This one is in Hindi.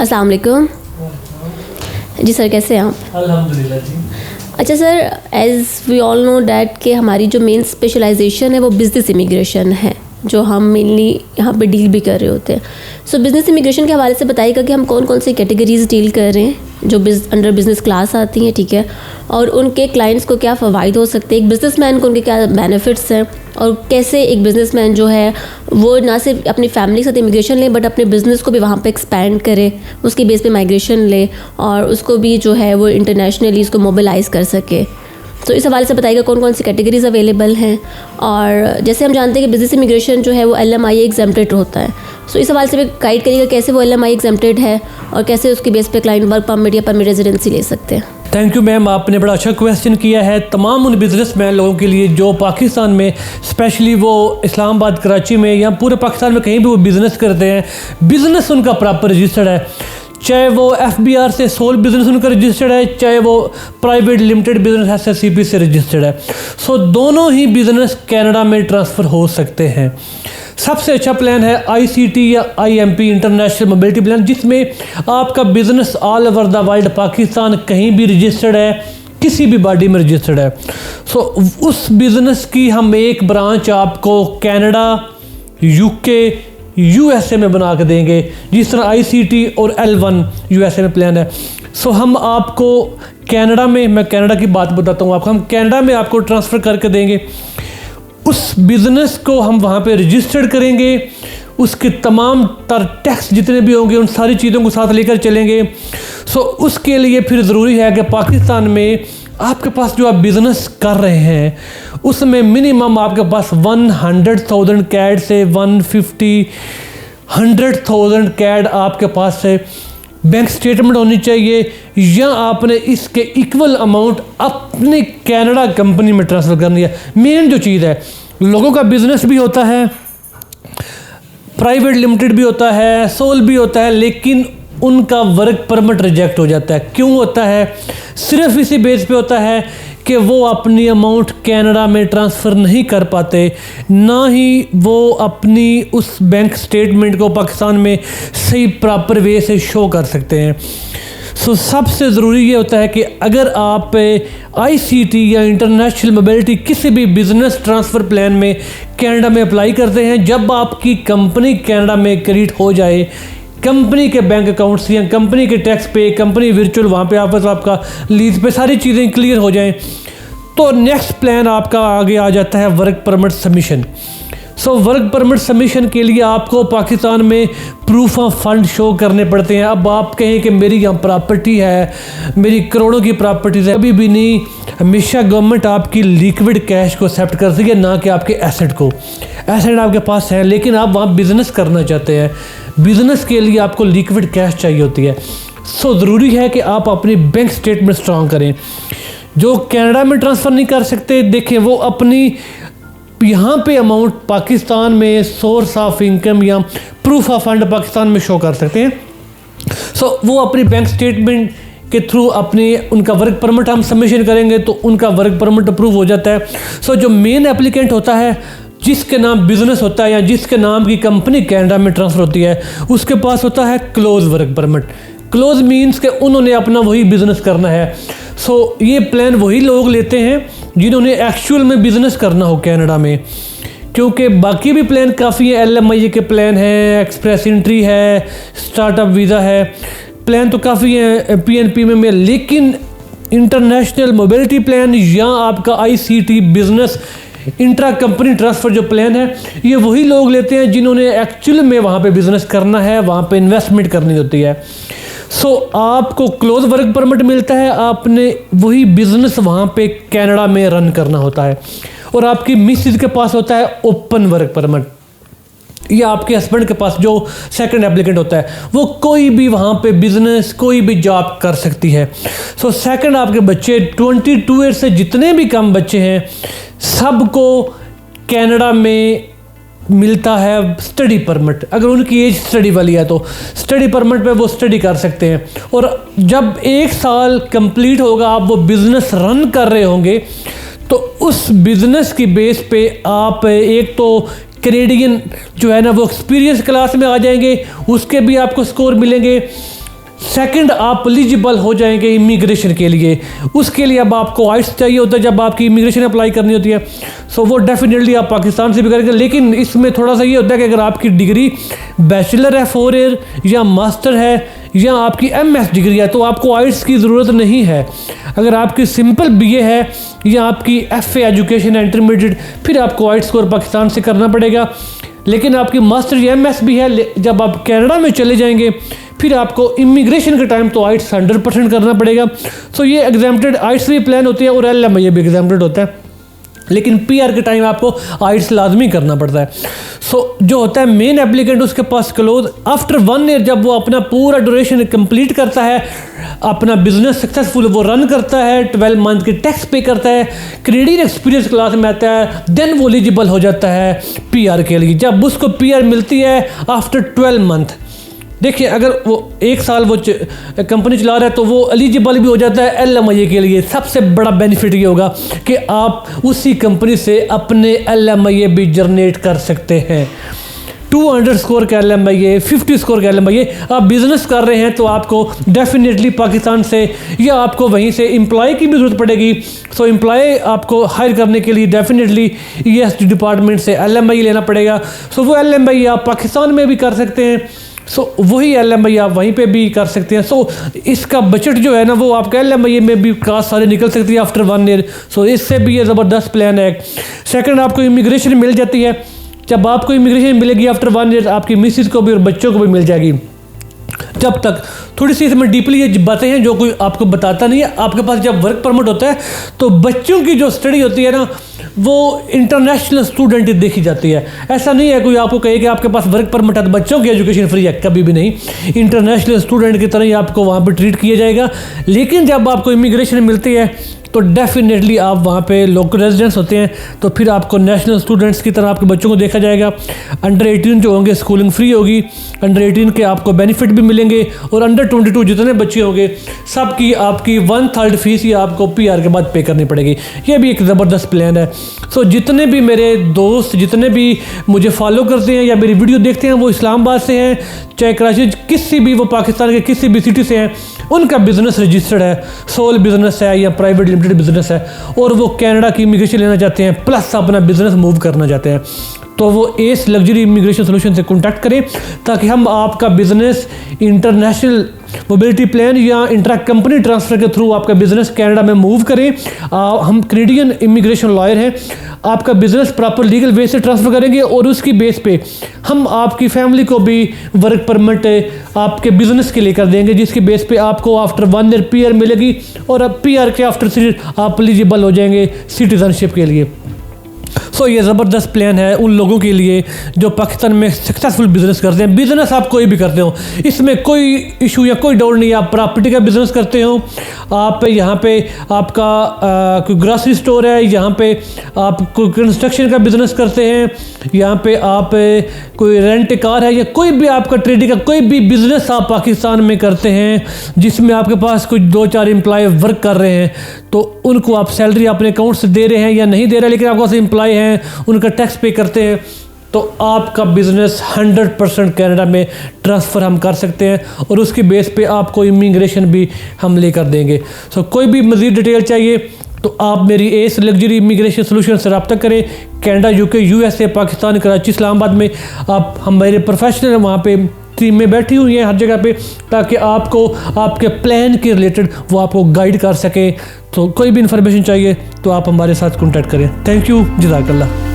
अस्सलाम वालेकुम। जी सर, कैसे हैं आप? अल्हम्दुलिल्लाह जी। अच्छा sir, as we all know that कि हमारी जो मेन स्पेशलाइजेशन है वो बिज़नेस इमिग्रेशन है, जो हम मेनली यहाँ पे डील भी कर रहे होते हैं। सो बिज़नेस इमिग्रेशन के हवाले से बताइएगा कि हम कौन कौन सी कैटेगरीज़ डील कर रहे हैं जो अंडर बिज़नेस क्लास आती हैं, ठीक है, और उनके क्लाइंट्स को क्या फ़वाइद हो सकते हैं, एक बिज़नेसमैन को उनके क्या बेनिफिट्स हैं, और कैसे एक बिज़नेसमैन जो है वो ना सिर्फ अपनी फैमिली के साथ इमिग्रेशन ले बट अपने बिज़नेस को भी वहाँ पे एक्सपैंड करे, उसकी बेस पे माइग्रेशन ले और उसको भी जो है वो इंटरनेशनली उसको मोबिलाइज़ कर सके। तो इस हवाले से बताइएगा कौन कौन सी कैटेगरीज अवेलेबल हैं। और जैसे हम जानते हैं कि बिज़नेस इमिग्रेशन जो है वो LMI एग्जेम्प्टेड होता है, सो इस हवाले से भी गाइड करिएगा कैसे वो LMI एग्जेम्प्टेड है और कैसे उसकी बेस पे क्लाइंट वर्क परमिट या परमिट रेजिडेंसी ले सकते हैं। थैंक यू मैम, आपने बड़ा अच्छा क्वेश्चन किया है। तमाम उन बिजनेसमैन लोगों के लिए जो पाकिस्तान में, स्पेशली वो इस्लामाबाद, कराची में या पूरे पाकिस्तान में कहीं भी वो बिज़नेस करते हैं, बिज़नेस उनका प्रॉपर रजिस्टर्ड है, चाहे वो FBR से सोल बिज़नेस उनका रजिस्टर्ड है, चाहे वो प्राइवेट लिमिटेड बिज़नेस SSCP से रजिस्टर्ड है। सो दोनों ही बिज़नेस कनाडा में ट्रांसफ़र हो सकते हैं। सबसे अच्छा प्लान है ICT या IMP इंटरनेशनल मोबिलिटी प्लान, जिसमें आपका business all over the world, Pakistan कहीं भी रजिस्टर्ड है, किसी भी बॉडी में रजिस्टर्ड है। सो उस बिज़नेस की हम एक ब्रांच आपको कनाडा, UK, USA में बना के देंगे, जिस तरह ICT और L1 USA में प्लान है। सो हम आपको कनाडा में, मैं कनाडा की बात बताता हूँ आपको, हम कनाडा में आपको ट्रांसफ़र करके देंगे। उस बिज़नेस को हम वहाँ पे रजिस्टर्ड करेंगे, उसके तमाम तर टैक्स जितने भी होंगे उन सारी चीज़ों को साथ लेकर चलेंगे। सो उसके लिए फिर ज़रूरी है कि पाकिस्तान में आपके पास जो आप बिज़नेस कर रहे हैं उसमें मिनिमम आपके पास 100,000 कैड से 150,000 कैड आपके पास से बैंक स्टेटमेंट होनी चाहिए, या आपने इसके इक्वल अमाउंट अपनी कनाडा कंपनी में ट्रांसफ़र करनी है। मेन जो चीज़ है, लोगों का बिज़नेस भी होता है, प्राइवेट लिमिटेड भी होता है, सोल भी होता है, लेकिन उनका वर्क परमिट रिजेक्ट हो जाता है। क्यों होता है? सिर्फ इसी बेस पे होता है कि वो अपनी अमाउंट कनाडा में ट्रांसफ़र नहीं कर पाते, ना ही वो अपनी उस बैंक स्टेटमेंट को पाकिस्तान में सही प्रॉपर वे से शो कर सकते हैं। सो सबसे ज़रूरी ये होता है कि अगर आप ICT या इंटरनेशनल मोबिलिटी किसी भी बिज़नेस ट्रांसफ़र प्लान में कनाडा में अप्लाई करते हैं, जब आपकी कंपनी कनाडा में क्रिएट हो जाए, कंपनी के बैंक अकाउंट्स या कंपनी के टैक्स पे, कंपनी वर्चुअल वहाँ पे आपस आपका लीज पे सारी चीज़ें क्लियर हो जाएं, तो नेक्स्ट प्लान आपका आगे आ जाता है work permit submission. So work permit submission के लिए आपको पाकिस्तान में प्रूफ ऑफ फंड शो करने पड़ते हैं। अब आप कहें कि मेरी यहाँ प्रॉपर्टी है, मेरी करोड़ों की प्रॉपर्टीज़ है, अभी भी नहीं। हमेशा गवर्नमेंट आपकी लिक्विड कैश को एक्सेप्ट करती है, ना कि आपके एसेट को। एसेट आपके पास है लेकिन आप वहाँ बिज़नेस करना चाहते हैं, बिज़नेस के लिए आपको लिक्विड कैश चाहिए होती है। सो ज़रूरी है कि आप अपनी बैंक स्टेटमेंट स्ट्रॉन्ग करें। जो कनाडा में ट्रांसफ़र नहीं कर सकते, देखें वो अपनी यहाँ पे अमाउंट पाकिस्तान में सोर्स ऑफ इनकम या प्रूफ ऑफ फंड पाकिस्तान में शो कर सकते हैं। सो वो अपनी बैंक स्टेटमेंट के थ्रू अपने उनका वर्क परमिट हम सबमिशन करेंगे तो उनका वर्क परमिट अप्रूव हो जाता है। सो जो मेन एप्लीकेंट होता है, जिसके नाम बिज़नेस होता है या जिसके नाम की कंपनी कनाडा में ट्रांसफ़र होती है, उसके पास होता है close work permit. Close means कि उन्होंने अपना वही बिज़नेस करना है। सो ये प्लान वही लोग लेते हैं जिन्होंने एक्चुअल में बिज़नेस करना हो कनाडा में, क्योंकि बाकी भी प्लान काफ़ी है। LMI के प्लान है, एक्सप्रेस एंट्री है, स्टार्टअप वीज़ा है, प्लान तो काफ़ी है PNP में, लेकिन इंटरनेशनल मोबिलिटी प्लान या आपका ICT business intra company transfer जो प्लान है, ये वही लोग लेते हैं जिन्होंने एक्चुअल में वहाँ पे बिज़नेस करना है, वहाँ पे इन्वेस्टमेंट करनी होती है। सो आपको क्लोज वर्क परमिट मिलता है, आपने वही बिज़नेस वहाँ पे कनाडा में रन करना होता है। और आपकी मिसेज के पास होता है ओपन वर्क परमिट, या आपके हस्बैंड के पास जो सेकंड एप्लीकेंट होता है, वो कोई भी वहाँ पे बिज़नेस, कोई भी जॉब कर सकती है। सो सेकंड, आपके बच्चे 22 ईयर से जितने भी कम बच्चे हैं, सबको कनाडा में मिलता है स्टडी परमिट। अगर उनकी एज स्टडी वाली है तो स्टडी परमिट पे वो स्टडी कर सकते हैं। और जब 1 साल कंप्लीट होगा, आप वो बिज़नेस रन कर रहे होंगे, तो उस बिज़नेस की बेस पे आप एक तो कैनेडियन जो है ना वो एक्सपीरियंस क्लास में आ जाएंगे, उसके भी आपको स्कोर मिलेंगे। सेकंड, आप एलिजिबल हो जाएंगे इमिग्रेशन के लिए। उसके लिए अब आपको आइट्स चाहिए होता है जब आपकी इमिग्रेशन अप्लाई करनी होती है। सो वो डेफिनेटली आप पाकिस्तान से भी करेंगे, लेकिन इसमें थोड़ा सा ये होता है कि अगर आपकी डिग्री बैचलर है 4 ईयर या मास्टर है या आपकी MS डिग्री है तो आपको आइट्स की ज़रूरत नहीं है। अगर आपकी सिंपल BA है या आपकी FA एजुकेशन है इंटरमीडिएट, फिर आपको आइट्स स्कोर पाकिस्तान से करना पड़ेगा। लेकिन आपकी मास्टर या MS भी है, जब आप कनाडा में चले जाएंगे फिर आपको इमिग्रेशन के टाइम तो आइट्स 100% करना पड़ेगा। सो ये एग्जाम्प्टेड आइट्स भी प्लान होती है और LMIA भी एग्जाम्प्टेड होता है, लेकिन PR के टाइम आपको आइट्स लाजमी करना पड़ता है। सो जो होता है मेन एप्लीकेंट, उसके पास क्लोज आफ्टर 1 ईयर जब वो अपना पूरा ड्यूरेशन कंप्लीट करता है, अपना बिजनेस सक्सेसफुल वो रन करता है, 12 मंथ की टैक्स पे करता है, कैनेडियन एक्सपीरियंस क्लास में आता है, देन वो एलिजिबल हो जाता है PR के लिए। जब उसको PR मिलती है आफ्टर 12 मंथ, देखिए अगर वो 1 साल वो कंपनी चला रहा है तो वो एलिजिबल भी हो जाता है LMIA के लिए। सबसे बड़ा बेनिफिट ये होगा कि आप उसी कंपनी से अपने LMIA भी जनरेट कर सकते हैं। 200 स्कोर का LMIA, 50 स्कोर का LMIA। आप बिजनेस कर रहे हैं तो आपको डेफिनेटली पाकिस्तान से या आपको वहीं से एम्प्लॉय की भी ज़रूरत पड़ेगी। सो एम्प्लॉय आपको हायर करने के लिए डेफिनेटली ESG डिपार्टमेंट से LMIA लेना पड़ेगा। सो वो LMIA आप पाकिस्तान में भी कर सकते हैं, वही LMIA आप वहीं पे भी कर सकते हैं। इसका बजट जो है ना वो आपका LMIA में भी कास्ट सारे निकल सकती है आफ्टर 1 ईयर। इससे भी ये ज़बरदस्त प्लान है। सेकंड, आपको इमिग्रेशन मिल जाती है। जब आपको इमिग्रेशन मिलेगी आफ्टर 1 ईयर, आपकी मिसेज को भी और बच्चों को भी मिल जाएगी। जब तक थोड़ी सी इसमें डीपली ये बातें हैं जो कोई आपको बताता नहीं है। आपके पास जब वर्क परमिट होता है तो बच्चों की जो स्टडी होती है ना वो इंटरनेशनल स्टूडेंट देखी जाती है। ऐसा नहीं है कोई आपको कहे कि आपके पास वर्क परमिट है तो बच्चों की एजुकेशन फ्री है, कभी भी नहीं। इंटरनेशनल स्टूडेंट की तरह ही आपको वहाँ पर ट्रीट किया जाएगा। लेकिन जब आपको इमिग्रेशन मिलती है तो डेफिनेटली आप वहाँ पे लोकल रेजिडेंट्स होते हैं तो फिर आपको नेशनल स्टूडेंट्स की तरह आपके बच्चों को देखा जाएगा। अंडर 18 जो होंगे स्कूलिंग फ्री होगी, अंडर 18 के आपको बेनिफिट भी मिलेंगे, और अंडर 22 जितने बच्चे होंगे सबकी आपकी 1/3 फीस ही आपको PR के बाद पे करनी पड़ेगी। ये भी एक ज़बरदस्त प्लान है। जितने भी मेरे दोस्त जितने भी मुझे फॉलो करते हैं या मेरी वीडियो देखते हैं वो इस्लामाबाद से हैं, चाहे कराची किसी भी, वो पाकिस्तान के किसी भी सिटी से हैं, उनका बिजनेस रजिस्टर्ड है, सोल बिजनेस है या प्राइवेट लिमिटेड बिजनेस है, और वो कनाडा की इमिग्रेशन लेना चाहते हैं प्लस अपना बिजनेस मूव करना चाहते हैं, तो वो एस लग्जरी इमिग्रेशन सोल्यूशन से कॉन्टैक्ट करें ताकि हम आपका बिजनेस इंटरनेशनल मोबिलिटी प्लान या इंट्रा कंपनी ट्रांसफ़र के थ्रू आपका बिजनेस कनाडा में मूव करें। हम कैनेडियन इमिग्रेशन लॉयर हैं, आपका बिजनेस प्रॉपर लीगल वे से ट्रांसफ़र करेंगे और उसकी बेस पे हम आपकी फैमिली को भी वर्क परमिट आपके बिजनेस के लिए कर देंगे, जिसकी बेस पे आपको आफ्टर 1 ईयर PR मिलेगी और अब PR के आफ्टर आप एलिजिबल हो जाएंगे सिटीजनशिप के लिए। ये ज़बरदस्त प्लान है उन लोगों के लिए जो पाकिस्तान में सक्सेसफुल बिजनेस करते हैं। बिजनेस आप कोई भी करते हो, इसमें कोई इशू या कोई डाउट नहीं है। आप प्रॉपर्टी का बिजनेस करते हो, आप यहाँ पे आपका कोई ग्रॉसरी स्टोर है, यहाँ पे आप कोई कंस्ट्रक्शन का बिजनेस करते हैं, यहाँ पे आप कोई रेंट कार है, या कोई भी आपका ट्रेडिंग का कोई भी बिजनेस आप पाकिस्तान में करते हैं जिसमें आपके पास कुछ 2-4 एम्प्लॉय वर्क कर रहे हैं, तो उनको आप सैलरी अपने अकाउंट से दे रहे हैं या नहीं दे रहे, लेकिन आपके पास एम्प्लॉय हैं, उनका टैक्स पे करते हैं, तो आपका बिजनेस 100% कनाडा में ट्रांसफ़र हम कर सकते हैं और उसकी बेस पे आपको इमिग्रेशन भी हम लेकर देंगे। कोई भी मज़ीद डिटेल चाहिए तो आप मेरी एस लग्जरी इमिग्रेशन सोल्यूशन से रब्ता करें। Canada, UK, USA, Pakistan, Karachi, Islamabad में आप हमारे प्रोफेशनल वहाँ पे टीम में बैठी हुई हैं हर जगह पे, ताकि आपको आपके प्लान के रिलेटेड वो आपको गाइड कर सके। तो कोई भी इन्फॉर्मेशन चाहिए तो आप हमारे साथ कॉन्टैक्ट करें। थैंक यू, जज़ाकल्लाह।